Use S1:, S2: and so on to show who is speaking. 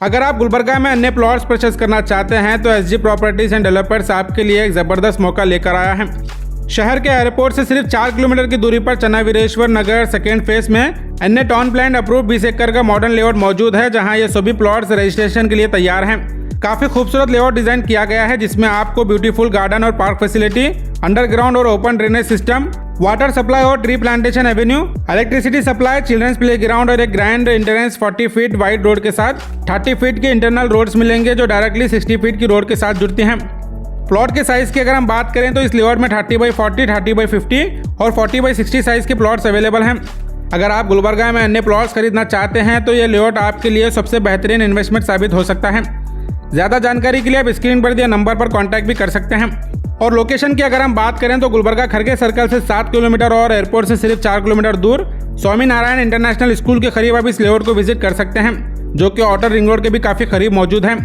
S1: अगर आप गुलबर्गा में अन्य प्लॉट्स परचेस करना चाहते हैं तो एसजी प्रॉपर्टीज एंड डेवलपर्स आपके लिए एक ज़बरदस्त मौका लेकर आया है। शहर के एयरपोर्ट से सिर्फ 4 किलोमीटर की दूरी पर चन्नावीरेश्वर नगर सेकेंड फेज में अन्य टाउन प्लान अप्रूव 20 एकड़ का मॉडर्न लेआउट मौजूद है, जहां ये सभी प्लॉट्स रजिस्ट्रेशन के लिए तैयार हैं। काफी खूबसूरत लेआउट डिजाइन किया गया है, जिसमें आपको ब्यूटीफुल गार्डन और पार्क फैसिलिटी, अंडरग्राउंड और open drainage system, water supply और tree plantation avenue, electricity supply, children's playground और एक grand entrance 40 feet wide road के साथ 30 फीट के इंटरनल रोड्स मिलेंगे जो डायरेक्टली 60 फीट की रोड के साथ जुड़ती हैं। प्लॉट के साइज की अगर हम बात करें तो इस लेआउट में 30x40, 30x50 और 40x60 साइज के प्लॉट्स अवेलेबल हैं। अगर आप गुलबर्गा में अन्य प्लॉट्स खरीदना चाहते हैं तो ये लेआउट आपके लिए सबसे बेहतरीन इन्वेस्टमेंट साबित हो सकता है। ज़्यादा जानकारी के लिए आप स्क्रीन पर दिए नंबर पर कॉन्टैक्ट भी कर सकते हैं। और लोकेशन की अगर हम बात करें तो गुलबर्गा खरगे सर्कल से 7 किलोमीटर और एयरपोर्ट से सिर्फ 4 किलोमीटर दूर स्वामी नारायण इंटरनेशनल स्कूल के करीब आप इस लेआउट को विजिट कर सकते हैं, जो कि आउटर रिंग रोड के भी काफ़ी करीब मौजूद है।